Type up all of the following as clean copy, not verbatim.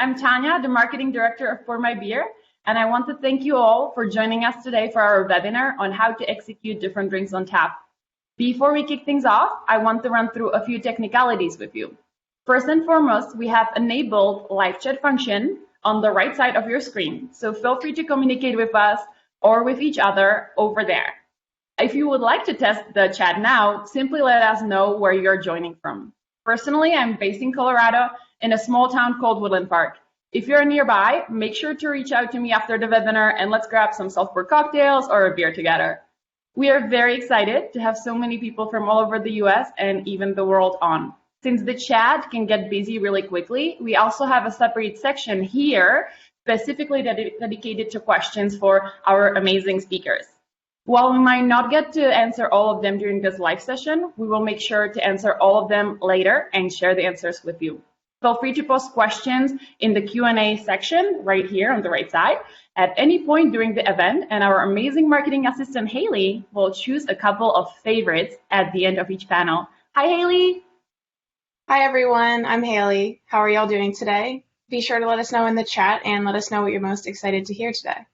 I'm Tanya, the Marketing Director of PourMyBeer, and I want to thank you all for joining us today for our webinar on how to execute different drinks on tap. Before we kick things off, I want to run through a few technicalities with you. First and foremost, we have enabled live chat function on the right side of your screen, so feel free to communicate with us or with each other over there. If you would like to test the chat now, simply let us know where you're joining from. Personally, I'm based in Colorado in a small town called Woodland Park. If you're nearby, make sure to reach out to me after the webinar and let's grab some self-pour cocktails or a beer together. We are very excited to have so many people from all over the US and even the world on. Since the chat can get busy really quickly, we also have a separate section here specifically dedicated to questions for our amazing speakers. While we might not get to answer all of them during this live session, we will make sure to answer all of them later and share the answers with you. Feel free to post questions in the Q&A section right here on the right side at any point during the event, and our amazing marketing assistant, Haley, will choose a couple of favorites at the end of each panel. Hi, Haley. Hi, everyone. I'm Haley. How are y'all doing today? Be sure to let us know in the chat and let us know what you're most excited to hear today.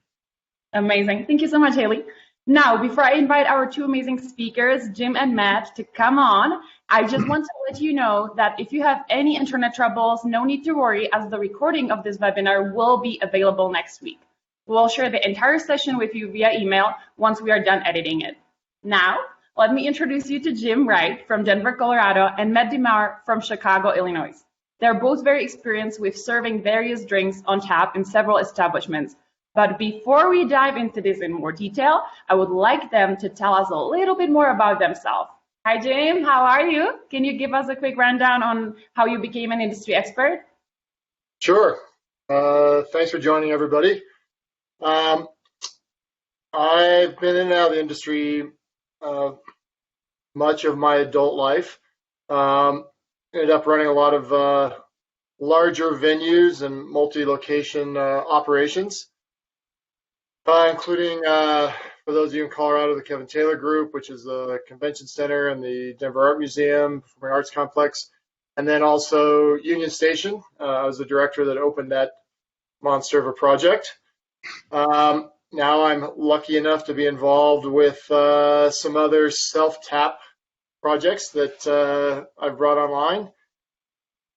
Amazing. Thank you so much, Haley. Now, before I invite our two amazing speakers, Jim and Matt, to come on, I just want to let you know that if you have any internet troubles, no need to worry, as the recording of this webinar will be available next week. We'll share the entire session with you via email once we are done editing it. Now, let me introduce you to Jim Wright from Denver, Colorado, and Matt DiMare from Chicago, Illinois. They're both very experienced with serving various drinks on tap in several establishments. But before we dive into this in more detail, I would like them to tell us a little bit more about themselves. Hi, Jim. How are you? Can you give us a quick rundown on how you became an industry expert? Sure. Thanks for joining, everybody. I've been in and out of the industry much of my adult life. Ended up running a lot of larger venues and multi-location operations, including, for those of you in Colorado, the Kevin Taylor Group, which is the convention center and the Denver Art Museum, Performing Arts Complex, and then also Union Station. I was the director that opened that monster of a project. Now I'm lucky enough to be involved with some other self-tap projects that I've brought online.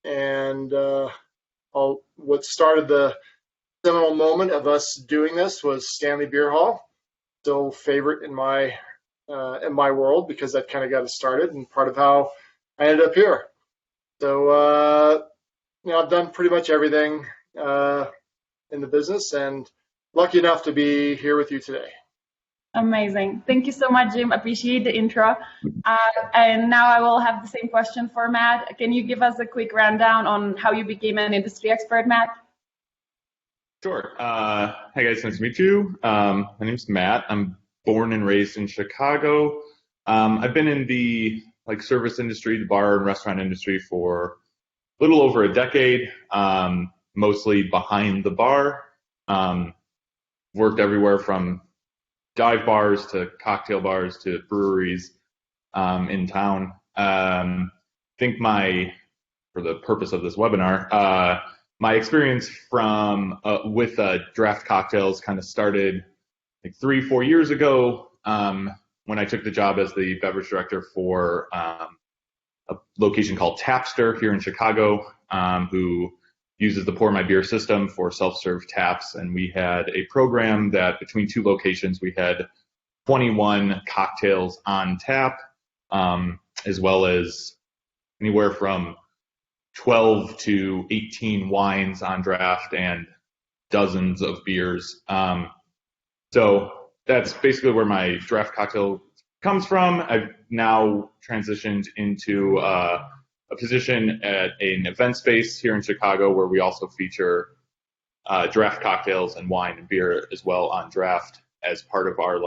And what started the seminal moment of us doing this was Stanley Beer Hall, still favorite in my world, because that kind of got us started and part of how I ended up here. So I've done pretty much everything in the business, and lucky enough to be here with you today. Amazing. Thank you so much, Jim. Appreciate the intro. And now I will have the same question for Matt. Can you give us a quick rundown on how you became an industry expert, Matt? Sure. Hi, guys. Nice to meet you. My name's Matt. I'm born and raised in Chicago. I've been in the service industry, the bar and restaurant industry, for a little over a decade, mostly behind the bar. Worked everywhere from dive bars to cocktail bars to breweries in town. Think for the purpose of this webinar, my experience with draft cocktails kind of started 3-4 years ago when I took the job as the beverage director for a location called Tapster here in Chicago, who uses the PourMyBeer system for self-serve taps, and we had a program that between two locations we had 21 cocktails on tap, as well as anywhere from 12 to 18 wines on draft and dozens of beers. So that's basically where my draft cocktail comes from. I've now transitioned into a position at an event space here in Chicago where we also feature draft cocktails and wine and beer as well on draft as part of our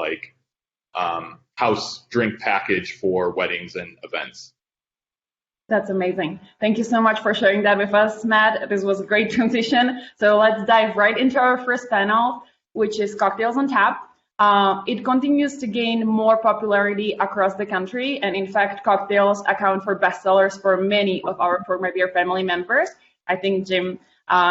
house drink package for weddings and events. That's amazing. Thank you so much for sharing that with us, Matt. This was a great transition. So let's dive right into our first panel, which is Cocktails on Tap. It continues to gain more popularity across the country, and in fact, cocktails account for bestsellers for many of our PourMyBeer family members. I think Jim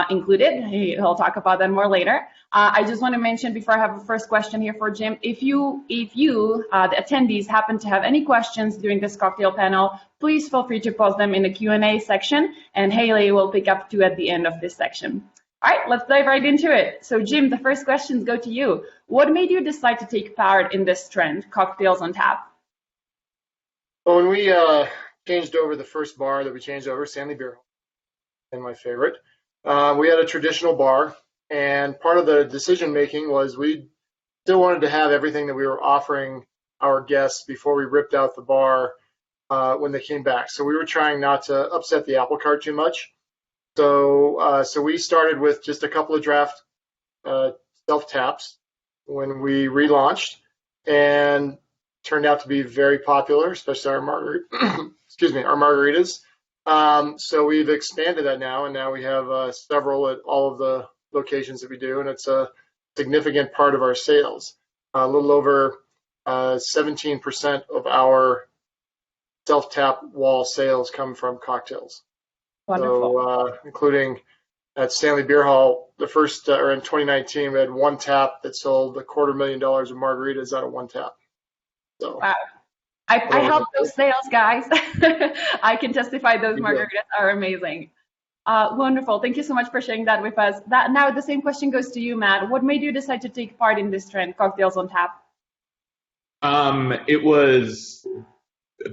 included. He'll talk about that more later. I just want to mention before I have a first question here for Jim, if you, the attendees, happen to have any questions during this cocktail panel, please feel free to post them in the Q&A section, and Haley will pick up two at the end of this section. All right, let's dive right into it. So Jim, the first questions go to you. What made you decide to take part in this trend, cocktails on tap? Well, when we changed over the first bar that we changed over, Stanley Beer, and my favorite, we had a traditional bar, and part of the decision making was we still wanted to have everything that we were offering our guests before we ripped out the bar when they came back. So we were trying not to upset the apple cart too much. So we started with just a couple of draft self taps when we relaunched, and turned out to be very popular, especially our margaritas. So we've expanded that now, and now we have several at all of the locations that we do, and it's a significant part of our sales. A little over 17% of our self-tap wall sales come from cocktails. Wonderful. So including at Stanley Beer Hall, the first, or in 2019, we had one tap that sold $250,000 of margaritas out of one tap. So, wow. I helped those sales, guys. I can testify those margaritas are amazing. Wonderful. Thank you so much for sharing that with us. Now the same question goes to you, Matt. What made you decide to take part in this trend, cocktails on tap? It was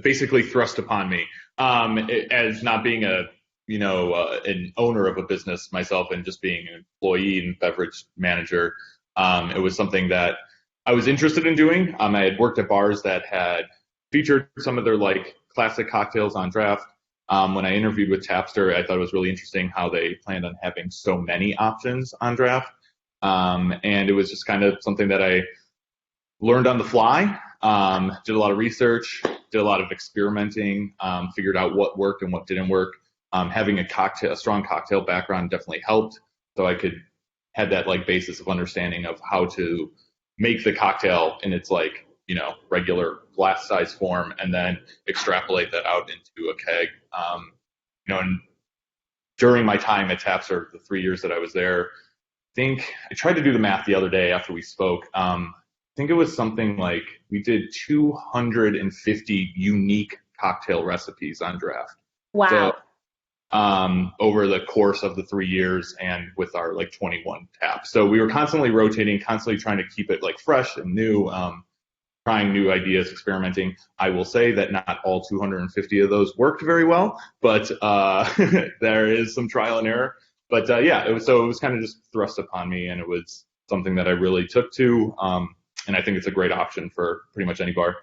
basically thrust upon me as not being an owner of a business myself, and just being an employee and beverage manager. It was something that I was interested in doing. I had worked at bars that had featured some of their classic cocktails on draft. When I interviewed with Tapster, I thought it was really interesting how they planned on having so many options on draft. And it was just kind of something that I learned on the fly, did a lot of research, did a lot of experimenting, figured out what worked and what didn't work. Having a strong cocktail background definitely helped, so I could have that basis of understanding of how to make the cocktail in its regular glass size form, and then extrapolate that out into a keg. And during my time at Tapster, the 3 years that I was there, I tried to do the math the other day after we spoke. I think it was something like we did 250 unique cocktail recipes on draft. Wow. So, over the course of the 3 years, and with our 21 taps. So we were constantly rotating, constantly trying to keep it fresh and new, trying new ideas, experimenting. I will say that not all 250 of those worked very well, but there is some trial and error. But it was kind of just thrust upon me, and it was something that I really took to, and I think it's a great option for pretty much any bar.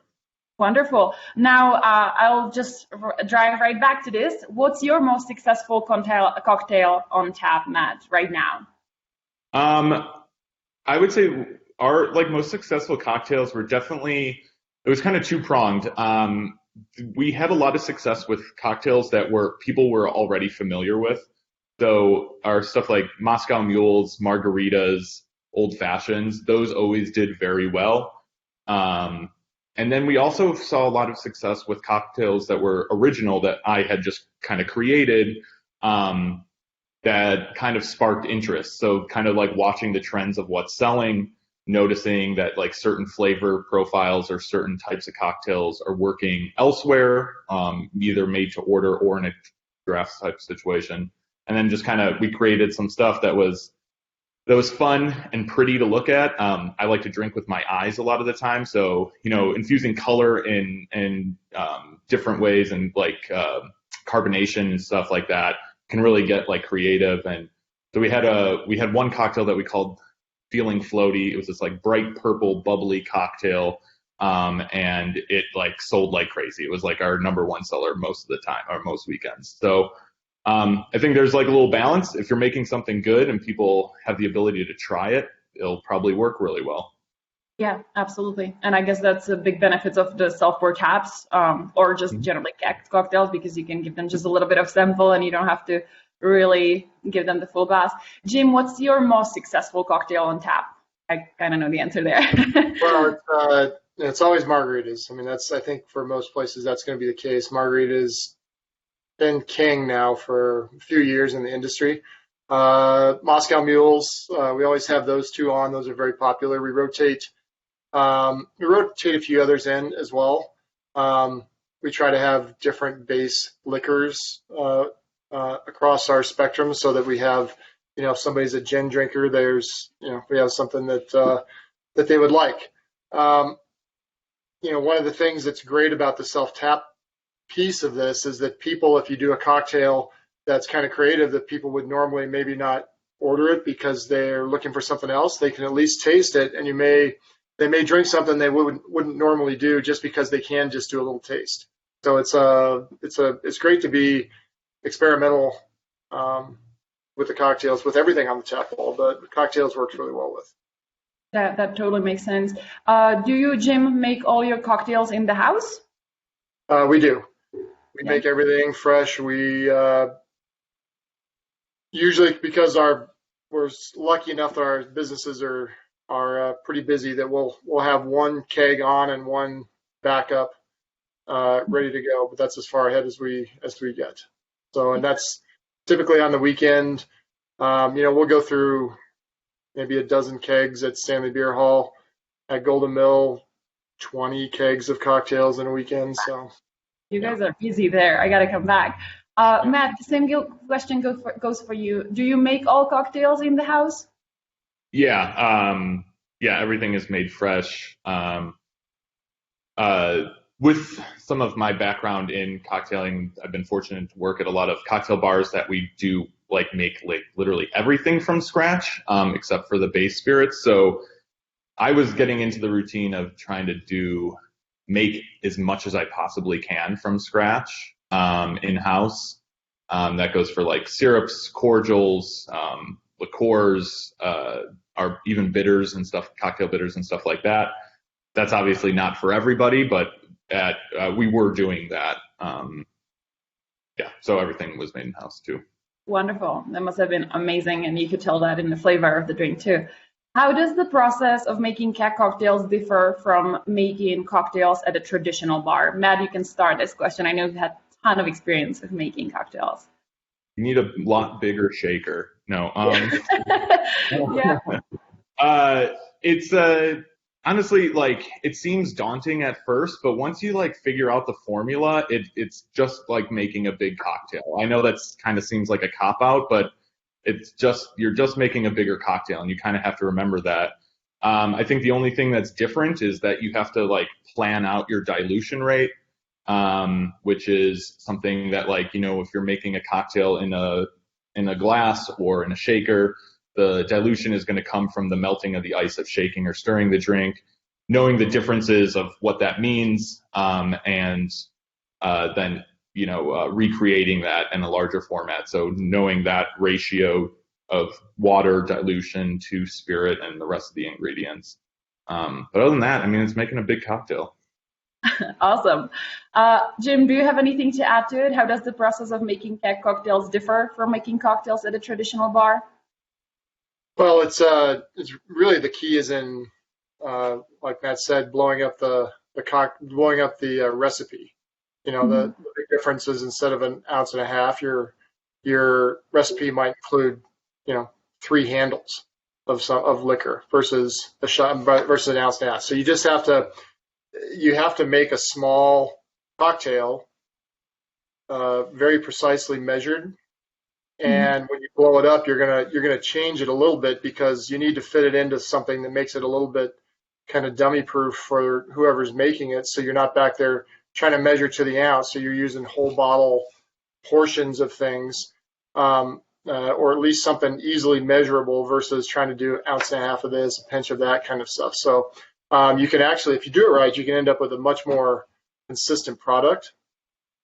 Wonderful. Now, I'll just drive right back to this. What's your most successful cocktail on tap, Matt, right now? I would say our most successful cocktails were definitely, it was kind of two-pronged. We had a lot of success with cocktails that people were already familiar with. So our stuff like Moscow Mules, margaritas, old fashions, those always did very well. And then we also saw a lot of success with cocktails that were original, that I had just kind of created, that kind of sparked interest. So kind of watching the trends of what's selling, noticing that certain flavor profiles or certain types of cocktails are working elsewhere, either made to order or in a draft type situation. And then just we created some stuff that was fun and pretty to look at. I like to drink with my eyes a lot of the time, so infusing color in different ways, and carbonation and stuff like that can really get creative. And so we had one cocktail that we called Feeling Floaty. It was this bright purple bubbly cocktail, and it sold like crazy. It was our number one seller most of the time, or most weekends. So I think there's a little balance. If you're making something good and people have the ability to try it, it'll probably work really well. Yeah, absolutely. And I guess that's a big benefit of the self-pour taps, or just generally cocktails, because you can give them just a little bit of sample and you don't have to really give them the full glass. Jim, what's your most successful cocktail on tap? I kind of know the answer there. Well, it's always margaritas. I mean, I think for most places that's going to be the case. Margaritas been king now for a few years in the industry. Moscow Mules, we always have those two on. Those are very popular. We rotate a few others in as well. We try to have different base liquors across our spectrum so that we have, if somebody's a gin drinker, we have something that they would like. Um, One of the things that's great about the self-tap piece of this is that people, if you do a cocktail that's kind of creative that people would normally maybe not order it because they're looking for something else, they can at least taste it, and they may drink something they wouldn't normally do just because they can just do a little taste. So it's great to be experimental with the cocktails, with everything on the tap wall, but cocktails works really well with. That totally makes sense. Do you, Jim, make all your cocktails in the house? We do. We Yeah. make everything fresh. We usually, because we're lucky enough that our businesses are pretty busy, that we'll have one keg on and one backup ready to go. But that's as far ahead as we get. So, and that's typically on the weekend. We'll go through maybe a dozen kegs at Stanley Beer Hall. At Golden Mill, 20 kegs of cocktails in a weekend. So You guys are busy there. I got to come back. Matt, the same question goes for you. Do you make all cocktails in the house? Yeah, everything is made fresh. With some of my background in cocktailing, I've been fortunate to work at a lot of cocktail bars that we do make literally everything from scratch, except for the base spirits. So I was getting into the routine of trying to make as much as I possibly can from scratch in-house. That goes for like syrups, cordials, liqueurs, or even bitters and stuff, cocktail bitters and stuff like that. That's obviously not for everybody, but we were doing that. So everything was made in-house too. Wonderful. That must have been amazing, and you could tell that in the flavor of the drink too. How does the process of making keg cocktails differ from making cocktails at a traditional bar? Matt, you can start this question. I know you've had a ton of experience with making cocktails. You need a lot bigger shaker. No. Yeah. It's honestly, it seems daunting at first, but once you figure out the formula, it's just like making a big cocktail. I know that's kind of seems like a cop out, but you're just making a bigger cocktail, and you kind of have to remember that. I think the only thing that's different is that you have to plan out your dilution rate, which is something that if you're making a cocktail in a glass or in a shaker, the dilution is going to come from the melting of the ice of shaking or stirring the drink. Knowing the differences of what that means, and then recreating that in a larger format. So knowing that ratio of water dilution to spirit and the rest of the ingredients. But other than that, it's making a big cocktail. Awesome. Jim, do you have anything to add to it? How does the process of making keg cocktails differ from making cocktails at a traditional bar? Well, it's really the key is in like Matt said, blowing up the recipe. The big difference is instead of an ounce and a half, your recipe might include 3 handles of liquor versus a shot versus an ounce and a half. So you have to make a small cocktail, very precisely measured. And when you blow it up, you're gonna change it a little bit because you need to fit it into something that makes it a little bit kind of dummy proof for whoever's making it. So you're not back there trying to measure to the ounce. So you're using whole bottle portions of things, or at least something easily measurable versus trying to do ounce and a half of this, a pinch of that kind of stuff. So you can actually, if you do it right, you can end up with a much more consistent product.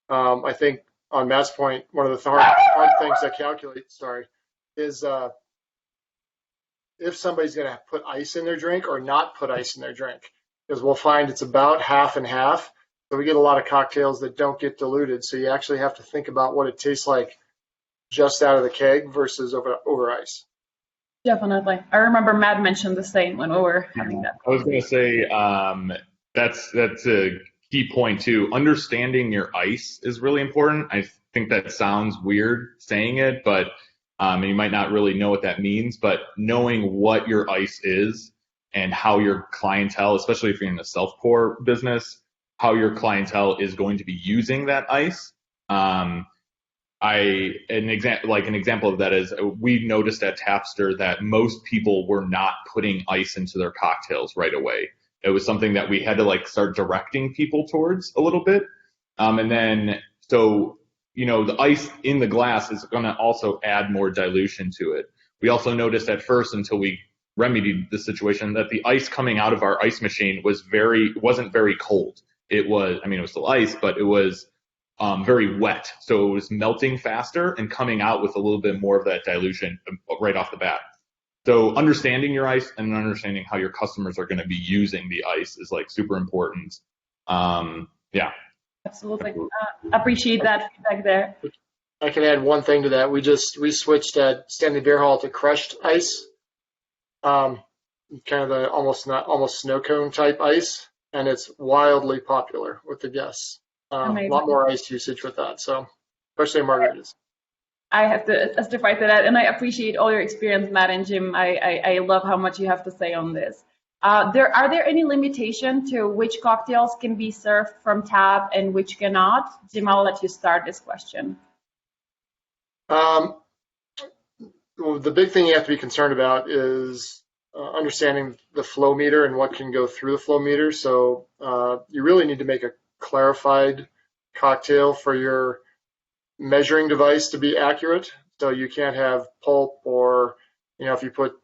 I think on Matt's point, one of the hard things to calculate, is if somebody's going to put ice in their drink or not put ice in their drink, because we'll find it's about half and half. So we get a lot of cocktails that don't get diluted. So you actually have to think about what it tastes like just out of the keg versus over ice. Definitely. I remember Matt mentioned the same when we were having that. I was going to say that's a key point too. Understanding your ice is really important. I think that sounds weird saying it, but And you might not really know what that means, but knowing what your ice is and how your clientele, especially if you're in a self-pour business, how your clientele is going to be using that ice. An example of that is we noticed at Tapster that most people were not putting ice into their cocktails right away. It was something that we had to start directing people towards a little bit. The ice in the glass is going to also add more dilution to it. We also noticed at first, until we remedied the situation, that the ice coming out of our ice machine wasn't very cold. It was still ice, but it was very wet. So it was melting faster and coming out with a little bit more of that dilution right off the bat. So understanding your ice and understanding how your customers are going to be using the ice is super important. Yeah. Absolutely. Appreciate that feedback there. I can add one thing to that. We switched at Stanley Beer Hall to crushed ice, kind of the almost snow cone type ice, and it's wildly popular with the guests. A lot more ice usage with that, so especially margaritas. I have to testify to that, and I appreciate all your experience, Matt and Jim. I love how much you have to say on this. Are there any limitation to which cocktails can be served from tap and which cannot? Jim, I'll let you start this question. Well, the big thing you have to be concerned about is understanding the flow meter and what can go through the flow meter. So you really need to make a clarified cocktail for your measuring device to be accurate. So you can't have pulp or, if you put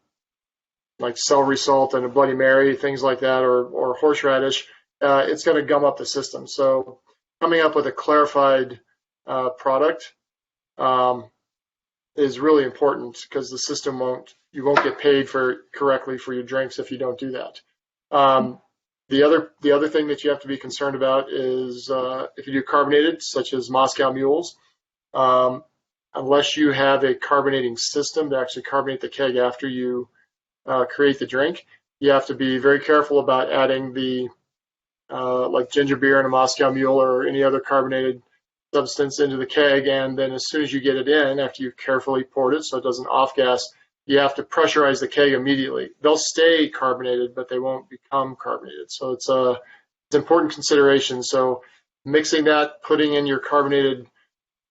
celery salt and a Bloody Mary, things like that, or horseradish, it's going to gum up the system. So coming up with a clarified product is really important, because the system you won't get paid correctly for your drinks if you don't do that. The other thing that you have to be concerned about is if you do carbonated, such as Moscow Mules, unless you have a carbonating system to actually carbonate the keg after you create the drink, you have to be very careful about adding the ginger beer in a Moscow Mule or any other carbonated substance into the keg, and then as soon as you get it in, after you've carefully poured it so it doesn't off-gas, you have to pressurize the keg immediately. They'll stay carbonated, but they won't become carbonated. So it's important consideration. So mixing that, putting in your carbonated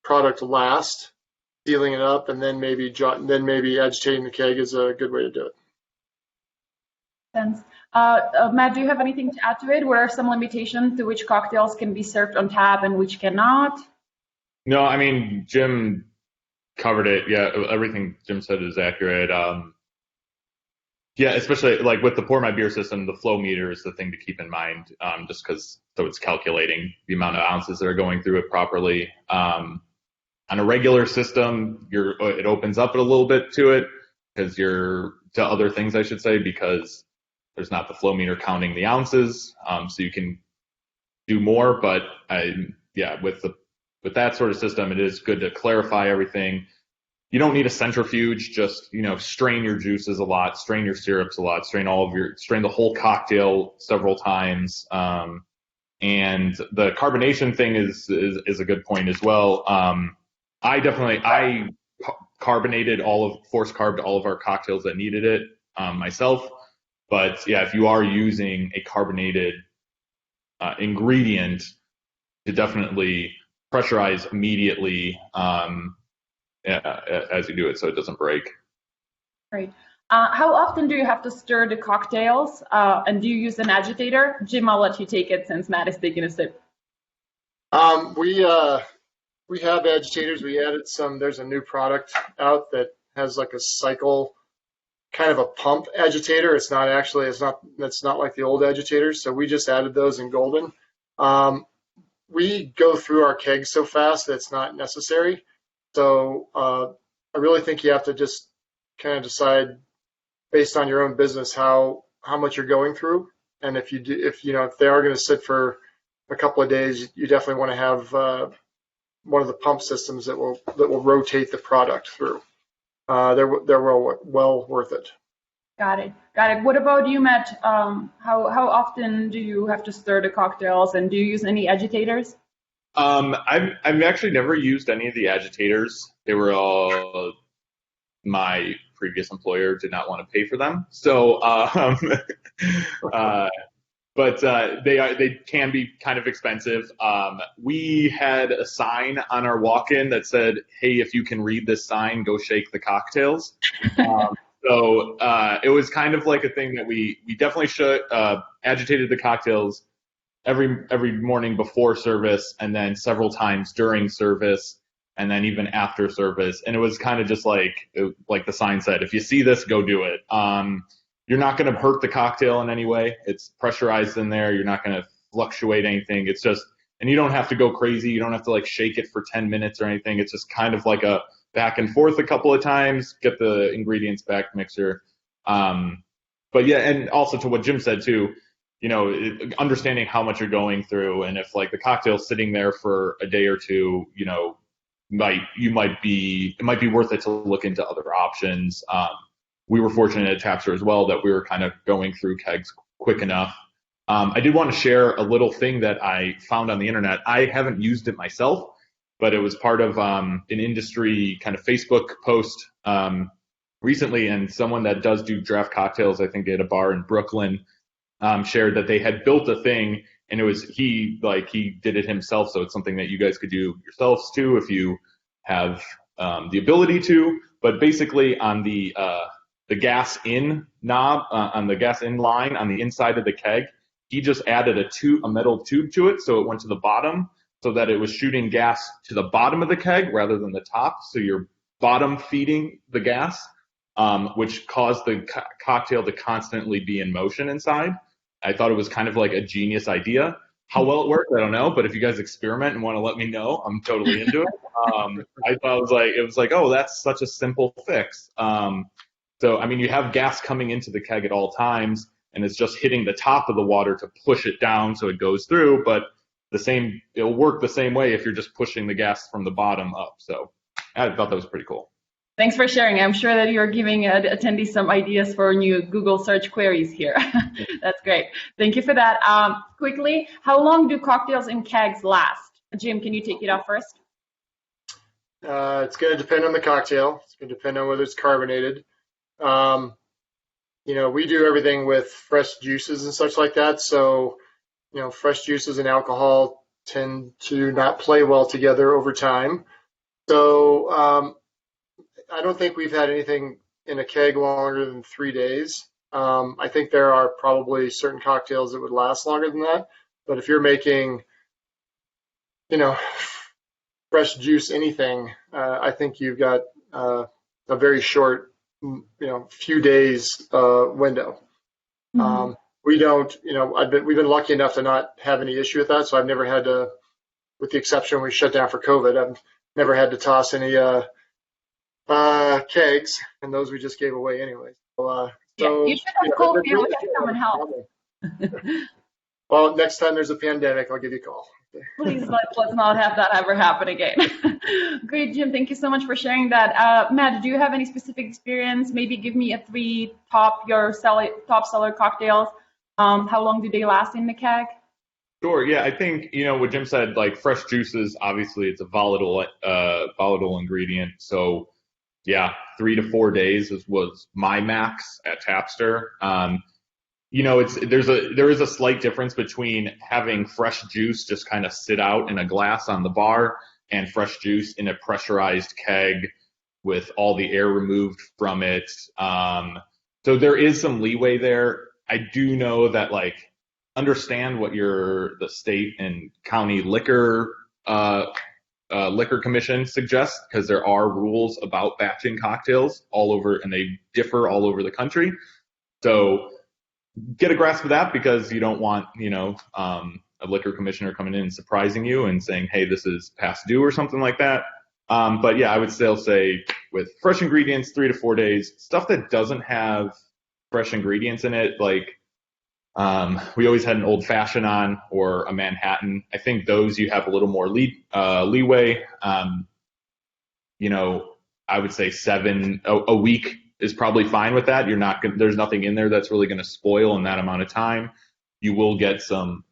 product last, sealing it up, and then maybe agitating the keg is a good way to do it. Sense. Matt, do you have anything to add to it? What are some limitations to which cocktails can be served on tap and which cannot? No, Jim covered it. Yeah, everything Jim said is accurate. Especially with the PourMyBeer system, the flow meter is the thing to keep in mind, just because it's calculating the amount of ounces that are going through it properly. On a regular system, it opens up a little bit to it to other things, I should say, because there's not the flow meter counting the ounces, so you can do more. But with that sort of system, it is good to clarify everything. You don't need a centrifuge. Just strain your juices a lot, strain your syrups a lot, strain the whole cocktail several times. And the carbonation thing is a good point as well. I carbonated force carbed all of our cocktails that needed it myself. But yeah, if you are using a carbonated ingredient, to definitely pressurize immediately as you do it, so it doesn't break. Great. How often do you have to stir the cocktails, and do you use an agitator? Jim, I'll let you take it since Matt is taking a sip. We have agitators. We added some. There's a new product out that has a cycle, kind of a pump agitator. It's not like the old agitators. So we just added those in Golden. We go through our kegs so fast that it's not necessary. So I really think you have to just kind of decide based on your own business how much you're going through, and if they are going to sit for a couple of days, you definitely want to have one of the pump systems that will rotate the product through. They're well worth it. Got it. What about you, Matt? How often do you have to stir the cocktails, and do you use any agitators? I've actually never used any of the agitators. They were all my previous employer did not want to pay for them. So, but they can be kind of expensive. We had a sign on our walk-in that said, "Hey, if you can read this sign, go shake the cocktails." So it was kind of like a thing that we definitely agitated the cocktails every morning before service, and then several times during service, and then even after service. And it was kind of just like the sign said, if you see this, go do it. You're not going to hurt the cocktail in any way. It's pressurized in there. You're not going to fluctuate anything. It's just, and you don't have to go crazy. You don't have to like shake it for 10 minutes or anything. It's just kind of like a back and forth a couple of times, get the ingredients back mixer. But yeah, and also to what Jim said too, understanding how much you're going through, and if like the cocktail's sitting there for a day or two, it might be worth it to look into other options. We were fortunate at Chapter as well that we were kind of going through kegs quick enough. I did want to share a little thing that I found on the internet. I haven't used it myself, but it was part of an industry kind of Facebook post recently, and someone that does do draft cocktails, I think at a bar in Brooklyn, shared that they had built a thing, and it was he did it himself. So it's something that you guys could do yourselves too if you have the ability to. But basically on the gas in knob, on the gas in line on the inside of the keg, he just added a metal tube to it, so it went to the bottom, so that it was shooting gas to the bottom of the keg rather than the top. So you're bottom feeding the gas, which caused the cocktail to constantly be in motion inside. I thought it was kind of like a genius idea. How well it worked, I don't know, but if you guys experiment and want to let me know, I'm totally into it. I thought it was like, oh, that's such a simple fix. So, I mean, you have gas coming into the keg at all times, and it's just hitting the top of the water to push it down so it goes through, but it'll work the same way if you're just pushing the gas from the bottom up. So I thought that was pretty cool. Thanks for sharing. I'm sure that you're giving attendees some ideas for new Google search queries here. That's great. Thank you for that. Quickly, how long do cocktails in kegs last? Jim, can you take it off first? It's going to depend on the cocktail. It's going to depend on whether it's carbonated. We do everything with fresh juices and such like that. So, fresh juices and alcohol tend to not play well together over time. So, I don't think we've had anything in a keg longer than 3 days. I think there are probably certain cocktails that would last longer than that. But if you're making, fresh juice anything, I think you've got a very short, few days window. Mm-hmm. We don't, we've been lucky enough to not have any issue with that. So I've never had to, with the exception when we shut down for COVID, I've never had to toss any kegs, and those we just gave away anyway. So, you should have cold beer. We have someone help. Well, next time there's a pandemic, I'll give you a call. Please let's not have that ever happen again. Great, Jim. Thank you so much for sharing that. Matt, do you have any specific experience? Maybe give me your top seller cocktails. How long do they last in the keg? Sure. Yeah, I think what Jim said. Like fresh juices, obviously it's a volatile ingredient. So yeah, 3 to 4 days was my max at Chapter. There is a slight difference between having fresh juice just kind of sit out in a glass on the bar and fresh juice in a pressurized keg with all the air removed from it. So there is some leeway there. I do know that understand what the state and county liquor commission suggests, because there are rules about batching cocktails all over, and they differ all over the country. So get a grasp of that, because you don't want, a liquor commissioner coming in and surprising you and saying, hey, this is past due or something like that. But yeah, I would still say with fresh ingredients, 3 to 4 days. Stuff that doesn't have fresh ingredients in it, we always had an old fashioned on or a Manhattan. I think those you have a little more leeway. I would say a week is probably fine with that. There's nothing in there that's really going to spoil in that amount of time. You will get some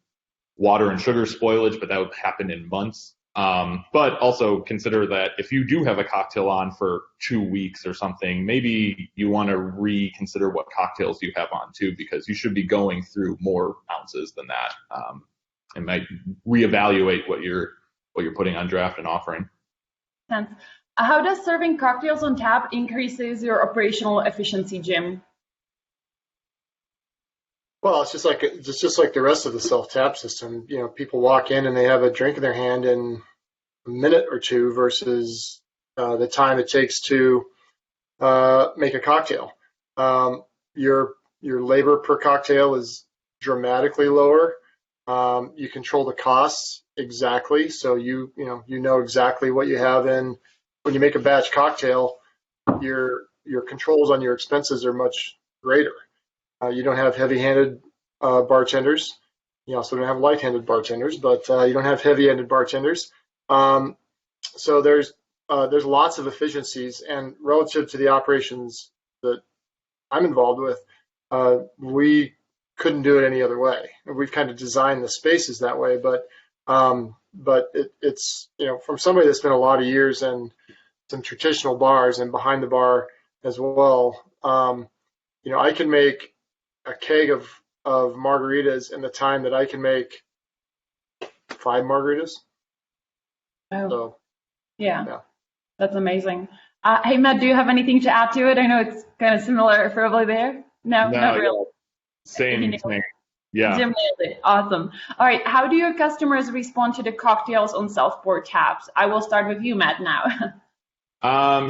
water and sugar spoilage, but that would happen in months. But also consider that if you do have a cocktail on for 2 weeks or something, maybe you want to reconsider what cocktails you have on too, because you should be going through more ounces than that. And might reevaluate what you're putting on draft and offering. Sense. How does serving cocktails on tap increases your operational efficiency, Jim? Well, it's just like the rest of the self-tap system. You know, people walk in and they have a drink in their hand in a minute or two versus the time it takes to make a cocktail. Your labor per cocktail is dramatically lower. You control the costs exactly, so you know exactly what you have in. When you make a batch cocktail, your controls on your expenses are much greater. You don't have heavy-handed bartenders. You also don't have light-handed bartenders, but you don't have heavy-handed bartenders. So there's lots of efficiencies, and relative to the operations that I'm involved with, we couldn't do it any other way. We've kind of designed the spaces that way, but it's from somebody that's been a lot of years in some traditional bars and behind the bar as well. I can make a keg of margaritas in the time that I can make 5 margaritas. Oh, So, yeah. That's amazing. Hey, Matt, do you have anything to add to it? I know it's kind of similar, probably there. No, not really. Same. Yeah. Jim nailed it. Awesome. All right. How do your customers respond to the cocktails on self-pour taps? I will start with you, Matt, now.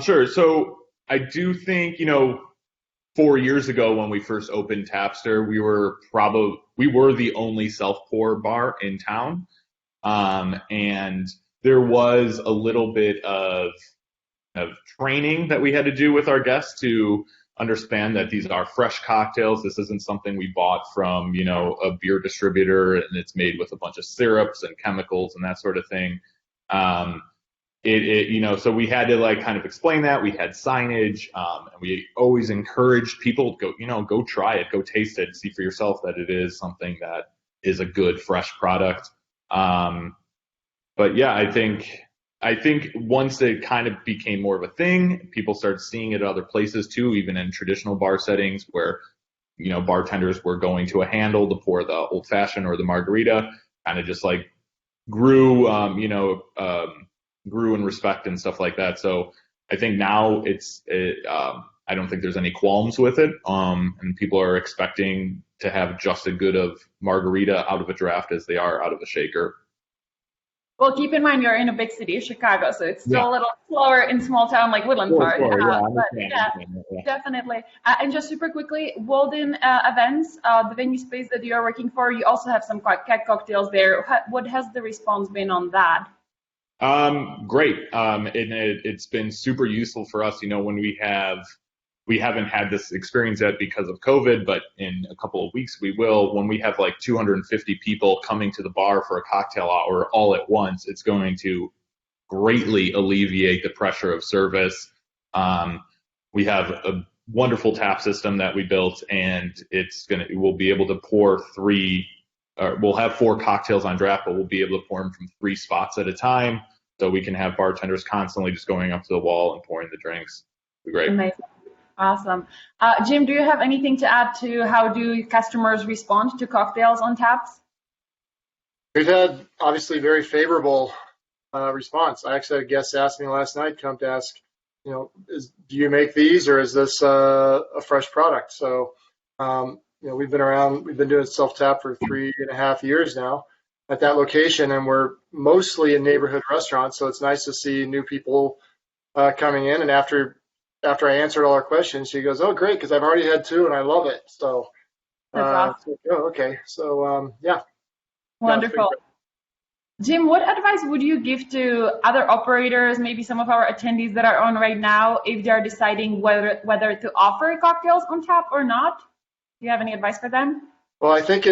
Sure. So I do think, 4 years ago when we first opened Tapster, we were the only self-pour bar in town. And there was a little bit of training that we had to do with our guests to understand that these are fresh cocktails. This isn't something we bought from, a beer distributor and it's made with a bunch of syrups and chemicals and that sort of thing. So we had to kind of explain that. We had signage, and we always encouraged people to go try it, go taste it, see for yourself that it is something that is a good, fresh product. But yeah, I think once it kind of became more of a thing, people started seeing it at other places too, even in traditional bar settings where, bartenders were going to a handle to pour the old fashioned or the margarita, kind of just grew in respect and stuff like that. So I think now I don't think there's any qualms with it. And people are expecting to have just as good of margarita out of a draft as they are out of a shaker. Well, keep in mind you're in a big city, Chicago, so it's still a little slower in small town like Woodland Park. Definitely. And just super quickly, Walden Events, the venue space that you are working for, you also have some keg cocktails there. What has the response been on that? Great. It's been super useful for us. When we haven't had this experience yet because of COVID, but in a couple of weeks we will. When we have 250 people coming to the bar for a cocktail hour all at once, it's going to greatly alleviate the pressure of service. We have a wonderful tap system that we built, and we'll be able to pour we'll have 4 cocktails on draft, but we'll be able to pour them from 3 spots at a time. So we can have bartenders constantly just going up to the wall and pouring the drinks. It'll be great. Amazing. Awesome. Jim, do you have anything to add to how do customers respond to cocktails on taps? We've had obviously very favorable response. I actually had a guest ask me last night, come to ask, do you make these or is this a fresh product? So, we've been doing self-tap for 3.5 years now at that location, and we're mostly a neighborhood restaurant, so it's nice to see new people coming in. And after I answered all our questions, she goes, "Oh, great, because I've already had 2 and I love it." So, that's awesome. Okay. So, yeah. Wonderful. Jim, what advice would you give to other operators, maybe some of our attendees that are on right now, if they're deciding whether to offer cocktails on tap or not? Do you have any advice for them? Well, I think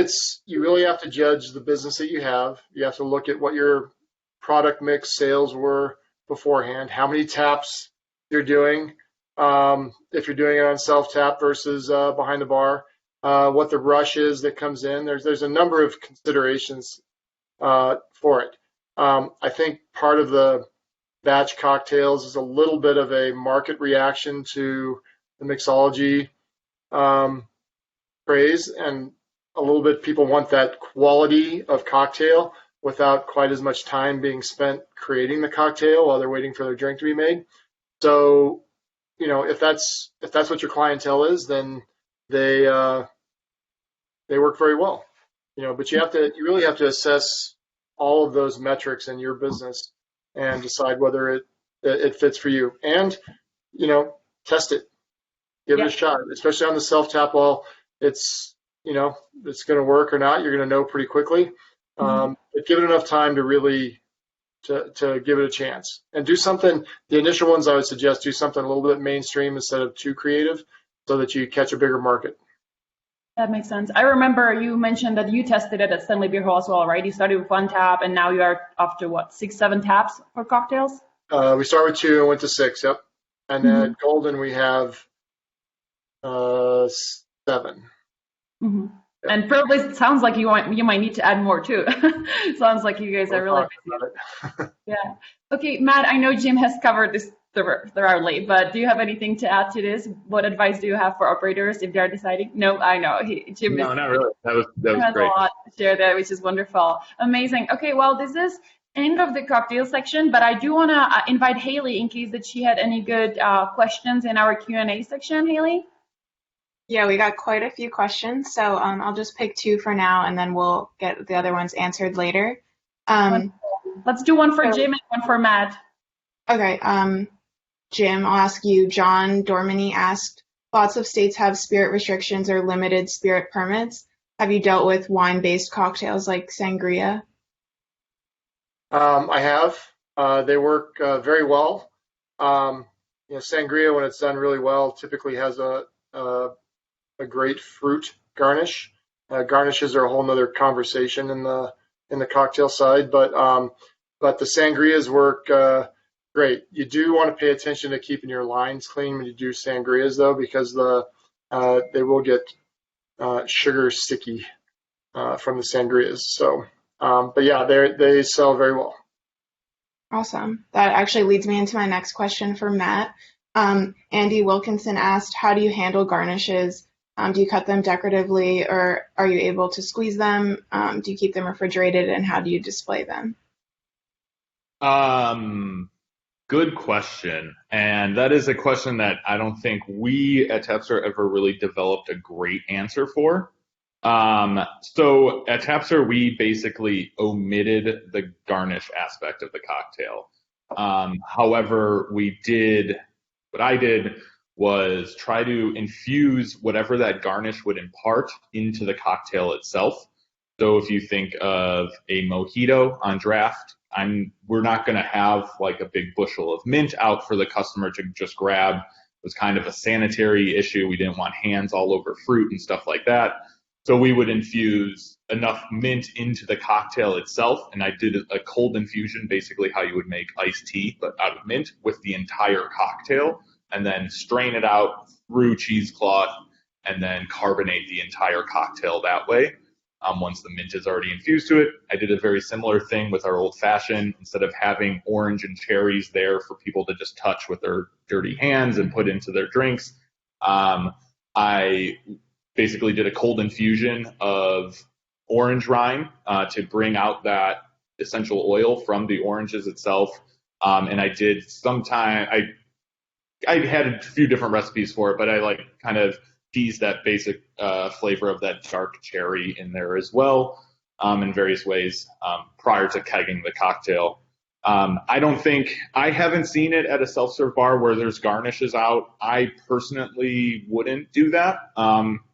you really have to judge the business that you have. You have to look at what your product mix sales were beforehand, how many taps you're doing, if you're doing it on self-tap versus behind the bar, what the rush is that comes in. There's a number of considerations for it. I think part of the batch cocktails is a little bit of a market reaction to the mixology craze, and a little bit people want that quality of cocktail without quite as much time being spent creating the cocktail while they're waiting for their drink to be made. So, if that's what your clientele is, then they work very well. But you really have to assess all of those metrics in your business and decide whether it fits for you. And, test it, give it a shot, especially on the self-tap wall. It's going to work or not. You're going to know pretty quickly. But give it enough time to really to give it a chance, and do something. The initial ones, I would suggest, do something a little bit mainstream instead of too creative, so that you catch a bigger market. That makes sense. I remember you mentioned that you tested it at Stanley Beer Hall as well, right? You started with 1 tap, and now you are up to what, 6, 7 taps for cocktails? We started with 2 and went to 6. Yep. And then at Golden we have 7. Mm-hmm. Yeah. And probably it sounds like you might need to add more too. Sounds like you guys are really busy. Yeah. Okay, Matt, I know Jim has covered this thoroughly, but do you have anything to add to this? What advice do you have for operators if they're deciding? No, I know. Jim No, not really. That was has great. A lot to share there, which is wonderful. Amazing. Okay, well, this is end of the cocktail section, but I do want to invite Haley in case that she had any good questions in our Q&A section. Haley? Yeah, we got quite a few questions, so I'll just pick 2 for now, and then we'll get the other ones answered later. Let's do one for Jim and one for Matt. Okay, Jim, I'll ask you. John Dormany asked, lots of states have spirit restrictions or limited spirit permits. Have you dealt with wine-based cocktails like sangria? I have. They work very well. Sangria, when it's done really well, typically has a great fruit garnish. Garnishes are a whole nother conversation in the cocktail side, but the sangrias work great. You do want to pay attention to keeping your lines clean when you do sangrias, though, because they will get sugar sticky from the sangrias. So, but yeah, they sell very well. Awesome. That actually leads me into my next question for Matt. Andy Wilkinson asked, how do you handle garnishes? Do you cut them decoratively, or are you able to squeeze them? Do you keep them refrigerated, and how do you display them? Good question. And that is a question that I don't think we at Tapster ever really developed a great answer for. So at Tapster, we basically omitted the garnish aspect of the cocktail. However, what I did was try to infuse whatever that garnish would impart into the cocktail itself. So if you think of a mojito on draft, we're not going to have like a big bushel of mint out for the customer to just grab. It was kind of a sanitary issue. We didn't want hands all over fruit and stuff like that. So we would infuse enough mint into the cocktail itself, and I did a cold infusion, basically how you would make iced tea, but out of mint with the entire cocktail, and then strain it out through cheesecloth, and then carbonate the entire cocktail that way. Once the mint is already infused to it, I did a very similar thing with our old fashioned. Instead of having orange and cherries there for people to just touch with their dirty hands and put into their drinks, I basically did a cold infusion of orange rind to bring out that essential oil from the oranges itself. And I did I had a few different recipes for it, but I kind of teased that basic flavor of that dark cherry in there as well in various ways prior to kegging the cocktail. I haven't seen it at a self-serve bar where there's garnishes out. I personally wouldn't do that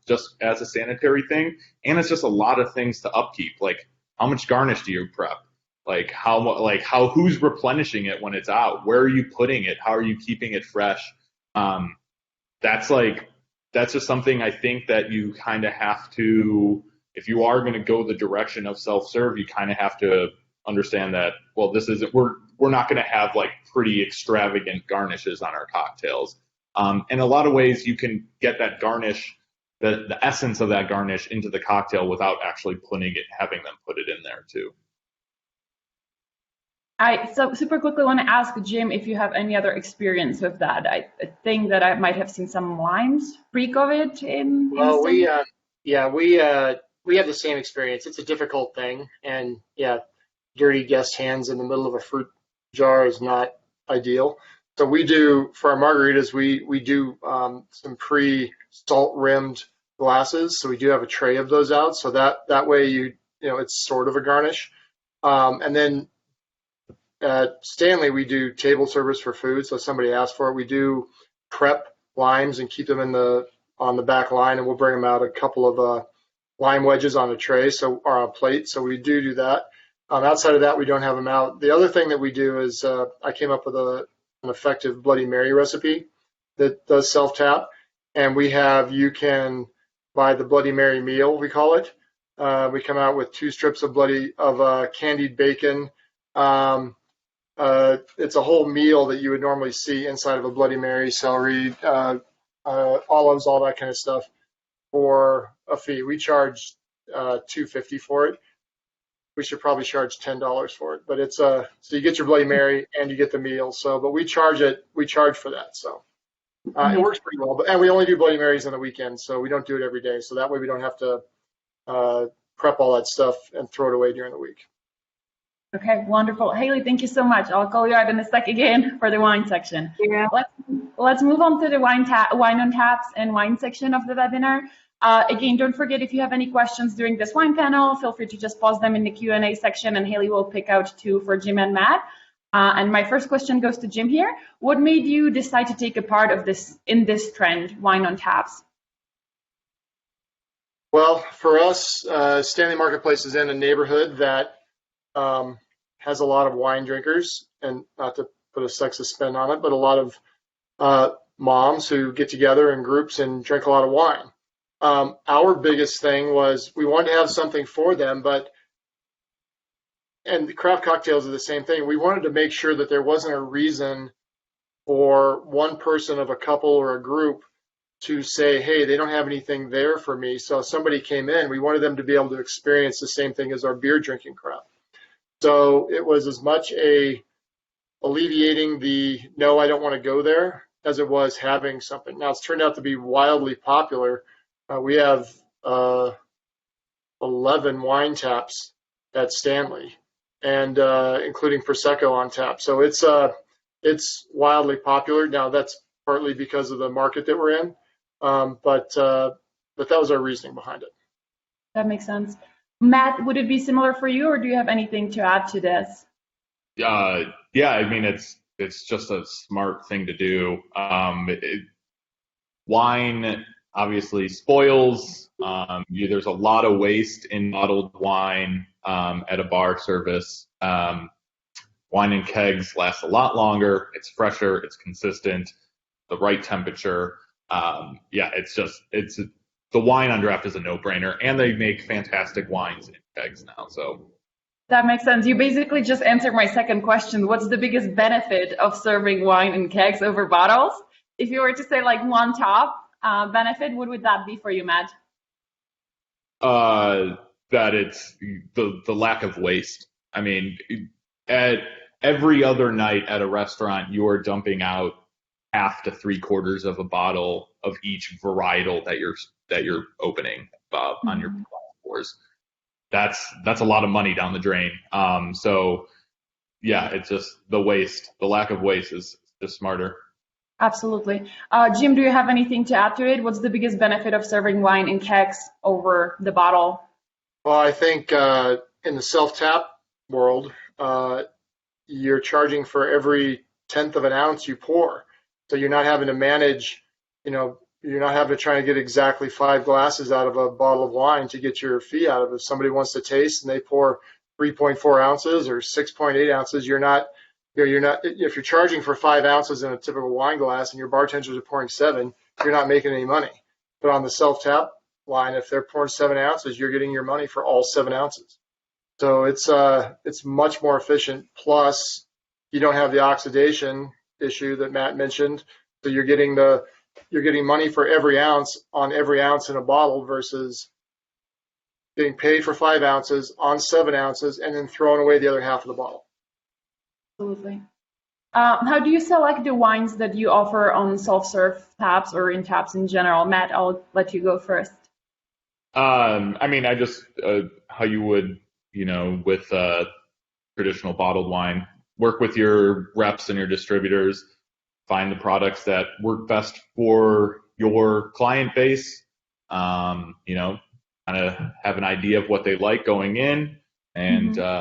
just as a sanitary thing. And it's just a lot of things to upkeep. Like, how much garnish do you prep? Who's replenishing it when it's out? Where are you putting it? How are you keeping it fresh? That's just something I think that you kind of have to, if you are going to go the direction of self-serve, you kind of have to understand that, well, we're not going to have pretty extravagant garnishes on our cocktails. In a lot of ways, you can get that garnish, the essence of that garnish into the cocktail without actually having them put it in there too. I so super quickly want to ask Jim if you have any other experience with that. I think that I might have seen some wines pre-COVID in Well, St. yeah, we have the same experience. It's a difficult thing, and yeah, dirty guest hands in the middle of a fruit jar is not ideal. So we do for our margaritas, we do some pre-salt rimmed glasses. So we do have a tray of those out, so that way you know it's sort of a garnish. And then at Stanley, we do table service for food. So if somebody asks for it, we do prep limes and keep them in the on the back line, and we'll bring them out a couple of lime wedges on a tray, so or on a plate. So we do that. Outside of that, we don't have them out. The other thing that we do is I came up with an effective Bloody Mary recipe that does self-tap, and you can buy the Bloody Mary meal, we call it. We come out with 2 strips of candied bacon. It's a whole meal that you would normally see inside of a Bloody Mary, celery, olives, all that kind of stuff for a fee. We charge $2.50 for it. We should probably charge $10 for it, but it's so you get your Bloody Mary and you get the meal. So, but we charge for that. So it works pretty well. And we only do Bloody Marys on the weekend, so we don't do it every day. So that way we don't have to prep all that stuff and throw it away during the week. Okay, wonderful. Haley, thank you so much. I'll call you out in a sec again for the wine section. Yeah. Let's move on to the wine on taps and wine section of the webinar. Again, don't forget, if you have any questions during this wine panel, feel free to just pause them in the Q&A section, and Haley will pick out 2 for Jim and Matt. And my first question goes to Jim here. What made you decide to take a part of this trend, wine on taps? Well, for us, Stanley Marketplace is in a neighborhood that has a lot of wine drinkers, and not to put a sexist spin on it, but a lot of moms who get together in groups and drink a lot of wine. Our biggest thing was we wanted to have something for them, and the craft cocktails are the same thing. We wanted to make sure that there wasn't a reason for one person of a couple or a group to say, hey, they don't have anything there for me. So if somebody came in, we wanted them to be able to experience the same thing as our beer drinking crowd. So it was as much alleviating the no, I don't want to go there, as it was having something. Now it's turned out to be wildly popular. We have 11 wine taps at Stanley, and including Prosecco on tap. So it's wildly popular. Now that's partly because of the market that we're in, but that was our reasoning behind it. That makes sense. Matt, would it be similar for you, or do you have anything to add to this? Yeah, I mean, it's just a smart thing to do. Wine obviously spoils. There's a lot of waste in bottled wine at a bar service. Wine in kegs lasts a lot longer. It's fresher. It's consistent. The right temperature. The wine on draft is a no-brainer, and they make fantastic wines in kegs now. So that makes sense. You basically just answered my second question. What's the biggest benefit of serving wine in kegs over bottles? If you were to say like one top benefit, what would that be for you, Matt? That it's the lack of waste. I mean, at every other night at a restaurant, you are dumping out half to 3/4 of a bottle of each varietal that you're opening on your pours. That's a lot of money down the drain. So yeah, it's just the lack of waste is just smarter. Absolutely. Jim, do you have anything to add to it? What's the biggest benefit of serving wine in kegs over the bottle? Well, I think in the self-tap world, you're charging for every 1/10 of an ounce you pour. So you're not having to manage, you're not having to try to get exactly 5 glasses out of a bottle of wine to get your fee out of it. If somebody wants to taste and they pour 3.4 ounces or 6.8 ounces, if you're charging for 5 ounces in a typical wine glass and your bartenders are pouring 7, you're not making any money. But on the self-tap line, if they're pouring 7 ounces, you're getting your money for all 7 ounces. So it's much more efficient. Plus, you don't have the oxidation issue that Matt mentioned. So you're getting money for every ounce on every ounce in a bottle versus getting paid for 5 ounces on 7 ounces and then throwing away the other half of the bottle. Absolutely. How do you select the wines that you offer on self-serve taps or in taps in general? Matt, I'll let you go first. I mean, I just how you would, with traditional bottled wine, work with your reps and your distributors, find the products that work best for your client base. Kind of have an idea of what they like going in, and the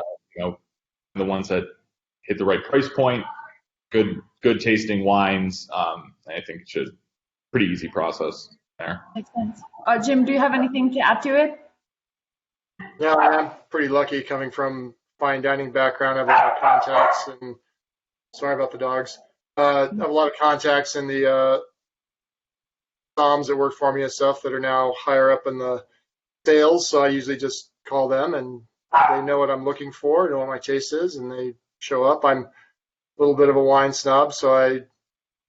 ones that hit the right price point, good tasting wines. I think it's a pretty easy process there. Makes sense. Jim, do you have anything to add to it? Yeah, I'm pretty lucky coming from fine dining background. I have a lot of contacts, and sorry about the dogs. I have a lot of contacts in the Toms that work for me and stuff that are now higher up in the sales. So I usually just call them, and they know what I'm looking for, know what my taste is, and they show up. I'm a little bit of a wine snob, so I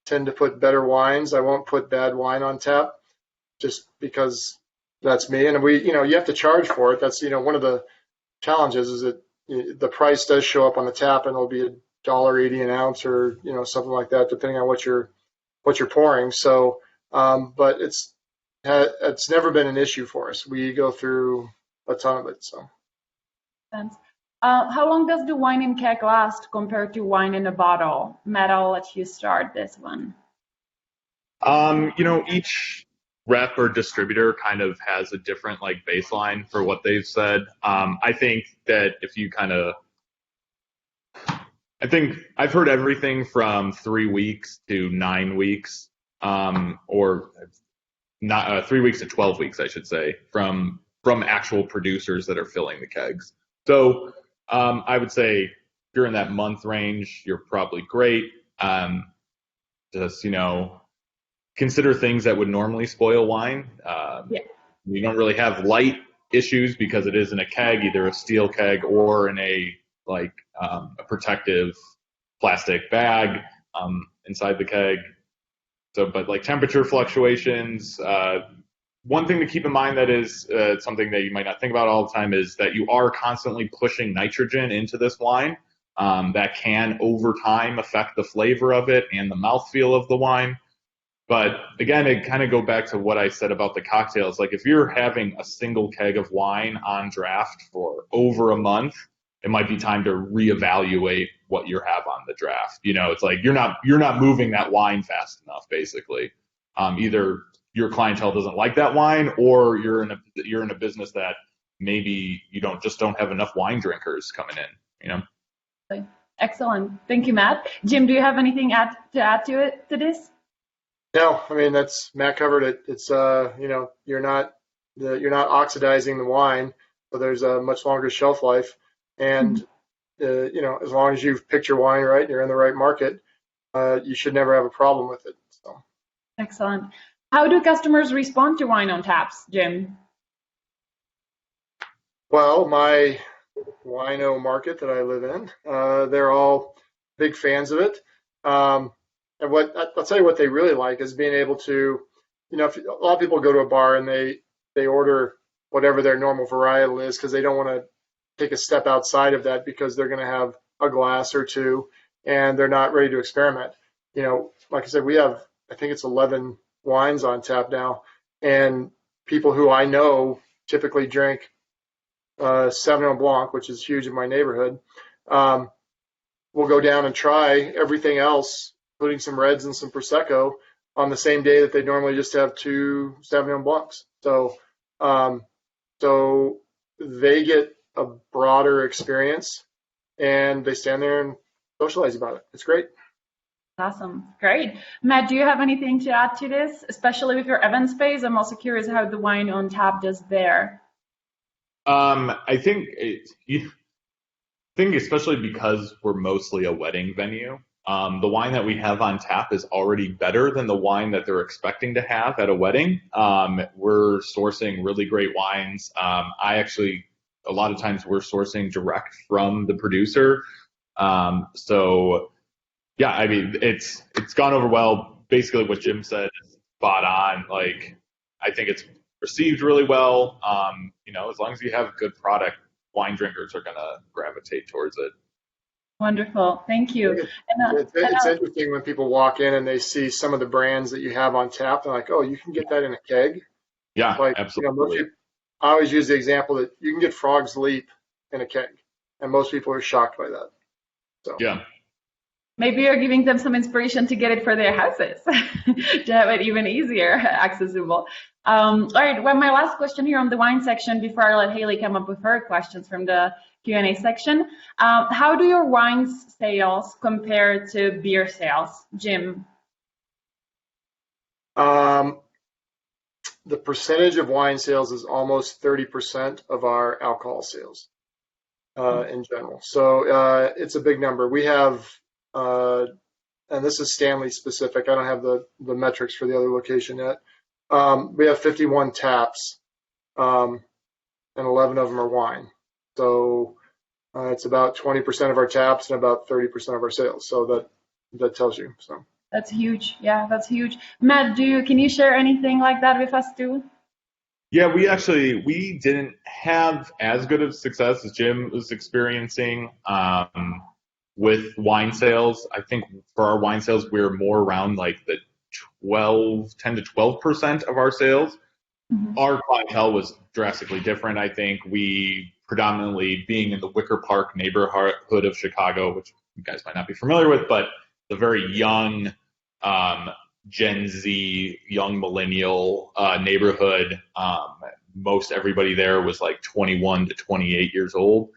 tend to put better wines. I won't put bad wine on tap just because that's me. And you have to charge for it. That's, one of the challenges is that the price does show up on the tap, and it'll be $1.80 an ounce or, something like that, depending on what you're pouring. So, but it's never been an issue for us. We go through a ton of it. So. Thanks. How long does the wine in keg last compared to wine in a bottle? Matt, I'll let you start this one. Each rep or distributor kind of has a different baseline for what they've said. I think that I think I've heard everything from 3 weeks to 9 weeks, or not 3 weeks to 12 weeks, I should say, from actual producers that are filling the kegs. So I would say if you're in that month range, you're probably great. Just, consider things that would normally spoil wine. You don't really have light issues because it is in a keg, either a steel keg or in a protective plastic bag inside the keg. So, but temperature fluctuations, one thing to keep in mind that is something that you might not think about all the time is that you are constantly pushing nitrogen into this wine. That can, over time, affect the flavor of it and the mouthfeel of the wine. But again, it kind of go back to what I said about the cocktails. If you're having a single keg of wine on draft for over a month, it might be time to reevaluate what you have on the draft. It's you're not moving that wine fast enough, basically. Either your clientele doesn't like that wine, or you're in a business that maybe you don't have enough wine drinkers coming in. Excellent, thank you, Matt. Jim, do you have anything to add to this? No, I mean Matt covered it. It's you're not oxidizing the wine, so there's a much longer shelf life, and as long as you've picked your wine right, and you're in the right market, you should never have a problem with it. So. Excellent. How do customers respond to wine on taps, Jim? Well, my wino market that I live in, they're all big fans of it. And I'll tell you what they really like is being able to, if a lot of people go to a bar and they order whatever their normal varietal is because they don't want to take a step outside of that because they're going to have a glass or two and they're not ready to experiment. Like I said, we have, I think it's 11 wines on tap now, and people who I know typically drink Sauvignon Blanc, which is huge in my neighborhood, will go down and try everything else, including some reds and some Prosecco, on the same day that they normally just have 2 Sauvignon Blancs. So they get a broader experience, and they stand there and socialize about it. It's great. Awesome, great. Matt, do you have anything to add to this, especially with your event space? I'm also curious how the wine on tap does there. I think especially because we're mostly a wedding venue, the wine that we have on tap is already better than the wine that they're expecting to have at a wedding. We're sourcing really great wines. A lot of times we're sourcing direct from the producer. So yeah, I mean, it's gone over well. Basically what Jim said is spot on. I think it's received really well. As long as you have a good product, wine drinkers are going to gravitate towards it. Wonderful. Thank you. It's interesting when people walk in and they see some of the brands that you have on tap. They're like, "Oh, you can get that in a keg." Yeah, Like, absolutely. I always use the example that you can get Frog's Leap in a keg, and most people are shocked by that. So Yeah. Maybe you're giving them some inspiration to get it for their houses to have it even easier accessible. All right, well, my last question here on the wine section before I let Haley come up with her questions from the Q&A section. How do your wine sales compare to beer sales? Jim? the percentage of wine sales is almost 30% of our alcohol sales in general. So it's a big number. We have and this is Stanley specific. I don't have the metrics for the other location yet. We have 51 taps, and 11 of them are wine. So it's about 20% of our taps and about 30% of our sales. So that tells you. So that's huge. Yeah, that's huge. Matt, can you share anything like that with us too? Yeah, we didn't have as good of success as Jim was experiencing with wine sales. I think for our wine sales, we're more around like the 10 to 12% of our sales. Mm-hmm. Our clientele was drastically different. I think we predominantly being in the Wicker Park neighborhood of Chicago, which you guys might not be familiar with, but the very young Gen Z, young millennial neighborhood. Most everybody there was like 21 to 28 years old.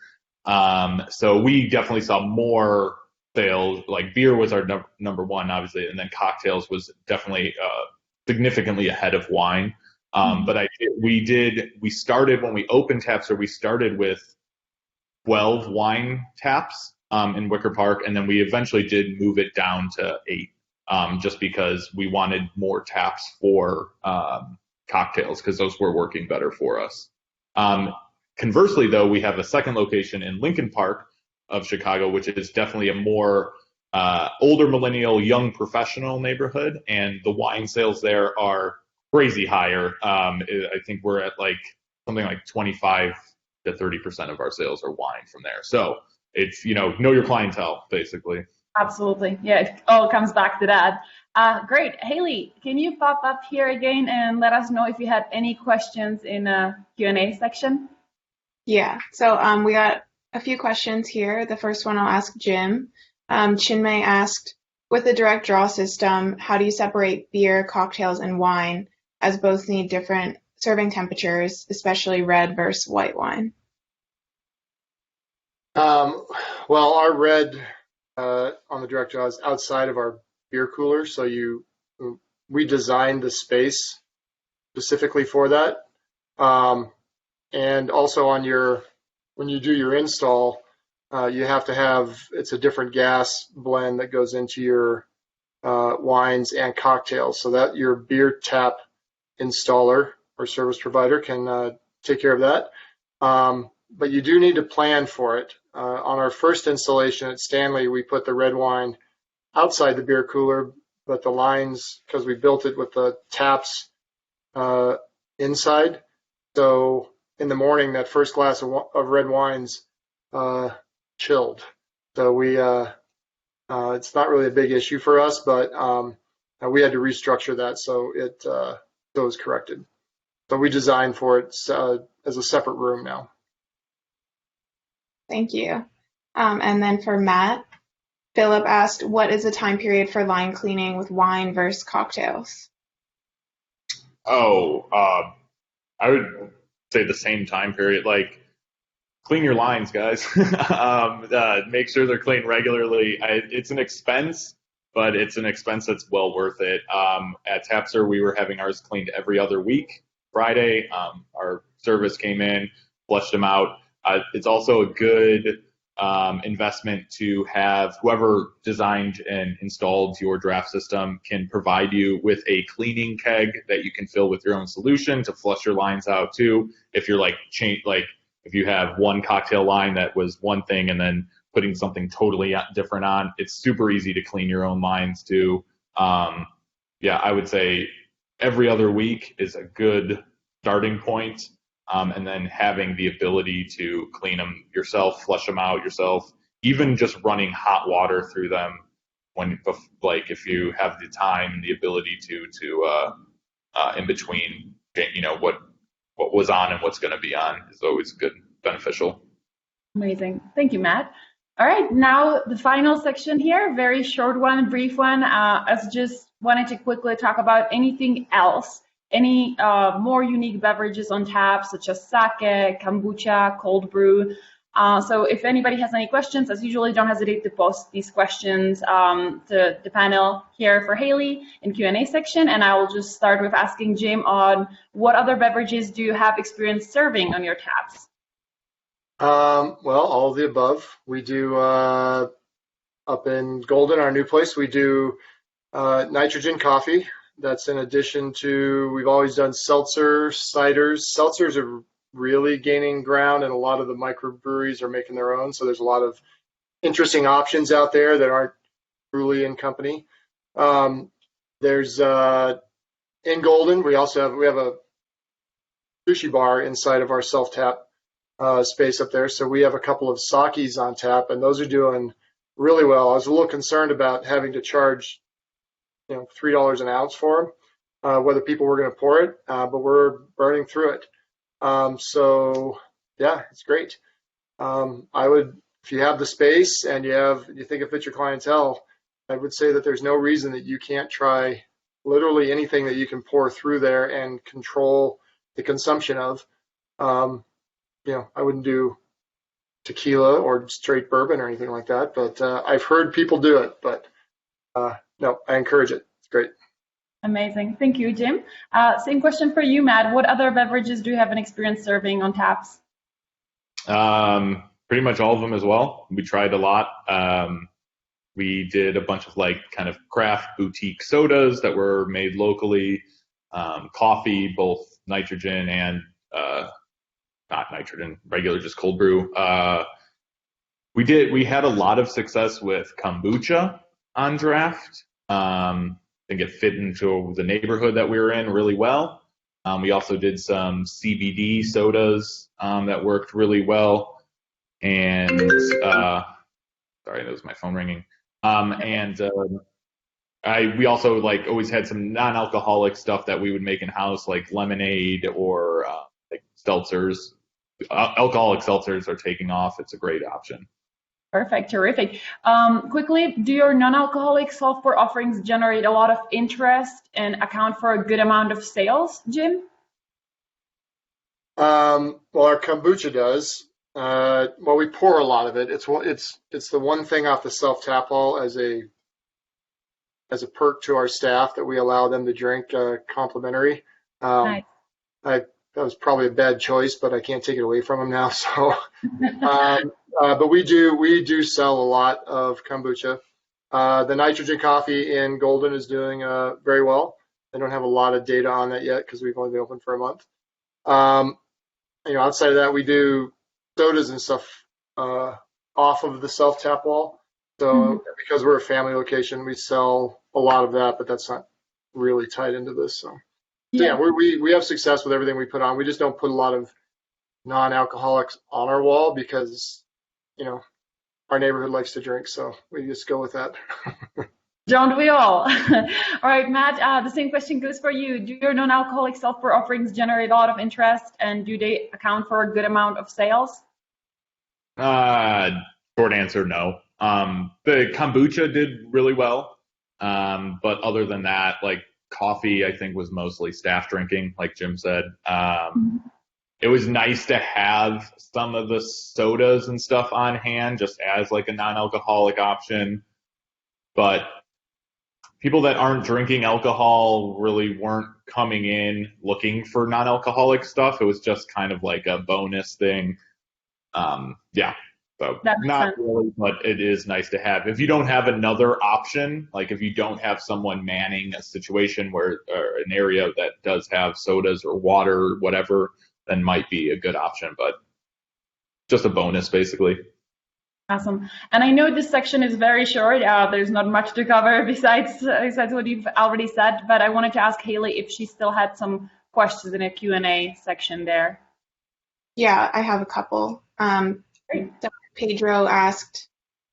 So we definitely saw more sales. Like beer was our number one, obviously, and then cocktails was definitely significantly ahead of wine. But we started when we opened taps, or we started with 12 wine taps in Wicker Park, and then we eventually did move it down to 8. Just because we wanted more taps for cocktails, because those were working better for us. Conversely, though, we have a second location in Lincoln Park of Chicago, which is definitely a more older millennial, young professional neighborhood, and the wine sales there are crazy higher. I think we're at like something like 25 to 30% of our sales are wine from there. So it's, know your clientele, basically. Absolutely. Yeah, it all comes back to that. Great. Haley, can you pop up here again and let us know if you had any questions in the Q&A section? Yeah, so we got a few questions here. The first one I'll ask Jim. Chinmay asked, with the direct draw system, how do you separate beer, cocktails, and wine, as both need different serving temperatures, especially red versus white wine? Well, our red on the direct draw is outside of our beer cooler, so we designed the space specifically for that. And also when you do your install, you have to have, it's a different gas blend that goes into your wines and cocktails, so that your beer tap installer or service provider can take care of that. But you do need to plan for it. On our first installation at Stanley, we put the red wine outside the beer cooler, but the lines, because we built it with the taps inside, so in the morning, that first glass of red wine's chilled. So it's not really a big issue for us, but we had to restructure that so it was corrected. So we designed for it as a separate room now. Thank you. And then for Matt, Philip asked, what is the time period for line cleaning with wine versus cocktails? I would say the same time period. Like, clean your lines, guys. Make sure they're cleaned regularly. It's an expense, but it's an expense that's well worth it. At Tapster, we were having ours cleaned every other week. Friday, our service came in, flushed them out. It's also a good investment to have whoever designed and installed your draft system can provide you with a cleaning keg that you can fill with your own solution to flush your lines out too. If you're if you have one cocktail line that was one thing and then putting something totally different on, it's super easy to clean your own lines too. I would say every other week is a good starting point. And then having the ability to clean them yourself, flush them out yourself, even just running hot water through them like if you have the time and the ability to in between, what was on and what's going to be on is always good, beneficial. Amazing. Thank you, Matt. All right, now the final section here, very short one, brief one. I just wanted to quickly talk about anything else, any more unique beverages on tap, such as sake, kombucha, cold brew. So if anybody has any questions, as usually, don't hesitate to post these questions to the panel here for Haley in Q&A section, and I will just start with asking Jim on what other beverages do you have experience serving on your taps? Well, all of the above. We do up in Golden, our new place, we do nitrogen coffee. That's in addition to, we've always done seltzer, ciders. Seltzers are really gaining ground, and a lot of the microbreweries are making their own. So there's a lot of interesting options out there that aren't truly in company. There's in Golden, we have a sushi bar inside of our self-tap space up there. So we have a couple of sakis on tap, and those are doing really well. I was a little concerned about having to charge, $3 an ounce for them, whether people were going to pour it, but we're burning through it. So yeah, it's great. I would, if you have the space and you think it fits your clientele, I would say that there's no reason that you can't try literally anything that you can pour through there and control the consumption of. I wouldn't do tequila or straight bourbon or anything like that, but I've heard people do it, but no, I encourage it. It's great. Amazing. Thank you, Jim. Same question for you, Matt. What other beverages do you have an experience serving on taps? Pretty much all of them as well. We tried a lot. We did a bunch of kind of craft boutique sodas that were made locally, coffee, both nitrogen and not nitrogen, regular, just cold brew. We had a lot of success with kombucha on draft. I think it fit into the neighborhood that we were in really well. We also did some CBD sodas that worked really well. And sorry, that was my phone ringing. We also always had some non-alcoholic stuff that we would make in house, like lemonade or seltzers. Alcoholic seltzers are taking off. It's a great option. Perfect, terrific. Quickly, do your non-alcoholic self-pour offerings generate a lot of interest and account for a good amount of sales, Jim? Well, our kombucha does. Well, we pour a lot of it. It's the one thing off the self-tap hall as a perk to our staff that we allow them to drink complimentary. Nice. That was probably a bad choice, but I can't take it away from them now. So, but we do sell a lot of kombucha. The nitrogen coffee in Golden is doing very well. I don't have a lot of data on that yet because we've only been open for a month. Outside of that, we do sodas and stuff off of the self-tap wall. So because we're a family location, we sell a lot of that, but that's not really tied into this. So yeah, we have success with everything we put on. We just don't put a lot of non-alcoholics on our wall because, our neighborhood likes to drink. So we just go with that. Don't we all? All right, Matt, the same question goes for you. Do your non-alcoholic self-pour offerings generate a lot of interest, and do they account for a good amount of sales? Short answer, no. The kombucha did really well. But other than that, coffee, I think, was mostly staff drinking, like Jim said. It was nice to have some of the sodas and stuff on hand just as a non-alcoholic option. But people that aren't drinking alcohol really weren't coming in looking for non-alcoholic stuff. It was just kind of like a bonus thing. Yeah. So not really, but it is nice to have. If you don't have another option, if you don't have someone manning a situation or an area that does have sodas or water or whatever, then might be a good option, but just a bonus basically. Awesome. And I know this section is very short. There's not much to cover besides what you've already said, but I wanted to ask Haley if she still had some questions in a Q&A section there. Yeah, I have a couple. Great. Pedro asked,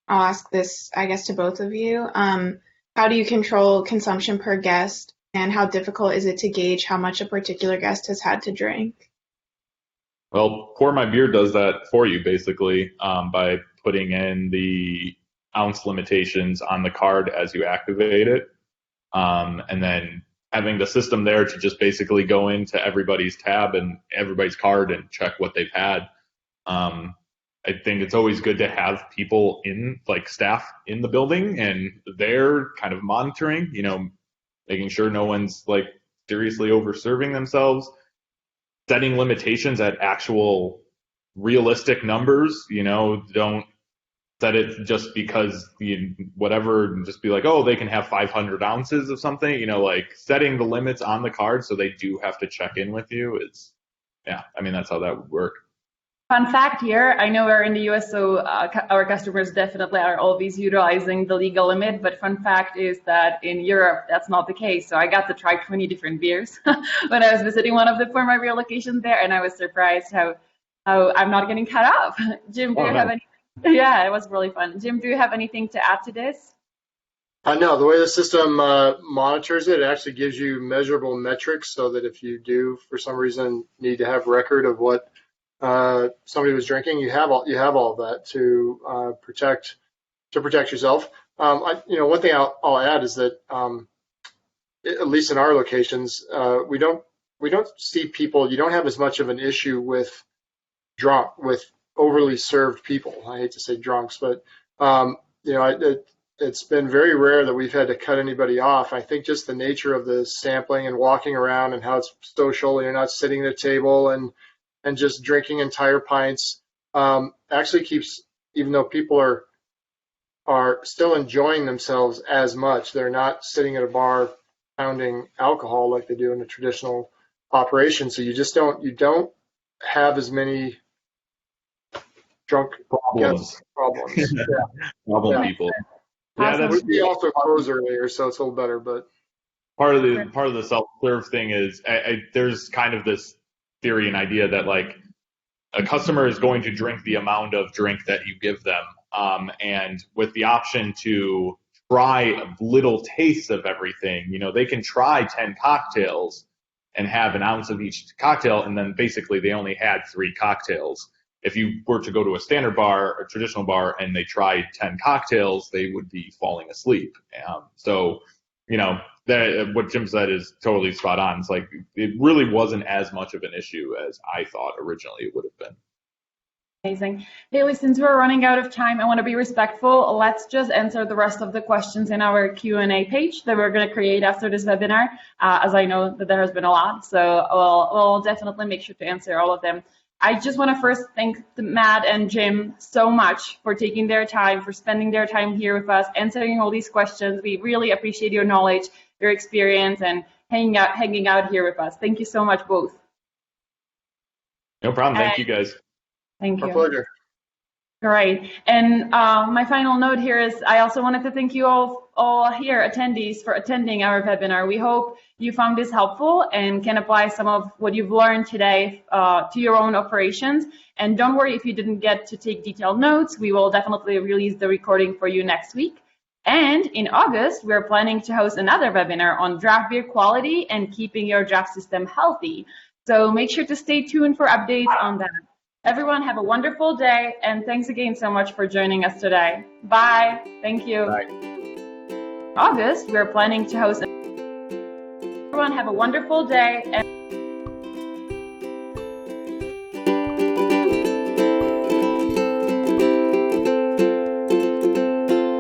I'll ask this, I guess, to both of you. How do you control consumption per guest, and how difficult is it to gauge how much a particular guest has had to drink? Well, PourMyBeer does that for you basically by putting in the ounce limitations on the card as you activate it, and then having the system there to just basically go into everybody's tab and everybody's card and check what they've had. I think it's always good to have people in, like staff in the building, and they're kind of monitoring, making sure no one's like seriously over-serving themselves, setting limitations at actual realistic numbers, don't set it just because whatever, just be like, oh, they can have 500 ounces of something, like setting the limits on the card so they do have to check in with you is, that's how that would work. Fun fact here, I know we're in the US, so our customers definitely are always utilizing the legal limit, but fun fact is that in Europe, that's not the case. So I got to try 20 different beers when I was visiting one of the PourMyBeer locations there, and I was surprised how I'm not getting cut off. Jim, do you have any? Yeah, it was really fun. Jim, do you have anything to add to this? No, the way the system monitors it actually gives you measurable metrics so that if you do, for some reason, need to have record of what somebody was drinking, you have all of that to protect yourself. One thing I'll add is that at least in our locations, we don't see people. You don't have as much of an issue with overly served people. I hate to say drunks, but it's been very rare that we've had to cut anybody off. I think just the nature of the sampling and walking around and how it's social, you're not sitting at a table and just drinking entire pints, actually keeps, even though people are still enjoying themselves as much, they're not sitting at a bar pounding alcohol like they do in a traditional operation. So you don't have as many drunk problems. People. Yeah, we also closed earlier, so it's a little better. But part of the self-serve thing is there's kind of this theory and idea that like a customer is going to drink the amount of drink that you give them, and with the option to try little tastes of everything, they can try 10 cocktails and have an ounce of each cocktail, and then basically they only had 3 cocktails. If you were to go to a standard bar, a traditional bar, and they tried 10 cocktails, they would be falling asleep. What Jim said is totally spot on. It's like it really wasn't as much of an issue as I thought originally it would have been. Amazing. Haley, since we're running out of time, I want to be respectful. Let's just answer the rest of the questions in our Q&A page that we're going to create after this webinar, as I know that there has been a lot. So we'll definitely make sure to answer all of them. I just want to first thank Matt and Jim so much for taking their time, for spending their time here with us, answering all these questions. We really appreciate your knowledge, your experience, and hanging out here with us. Thank you so much, both. No problem. Thank you, guys. Thank you. My pleasure. All right. And my final note here is I also wanted to thank you all here, attendees, for attending our webinar. We hope you found this helpful and can apply some of what you've learned today to your own operations. And don't worry if you didn't get to take detailed notes. We will definitely release the recording for you next week. And in August, we're planning to host another webinar on draft beer quality and keeping your draft system healthy. So make sure to stay tuned for updates on that. Everyone have a wonderful day, and thanks again so much for joining us today. Bye. Thank you. Bye. August, we're planning to host. Everyone have a wonderful day. And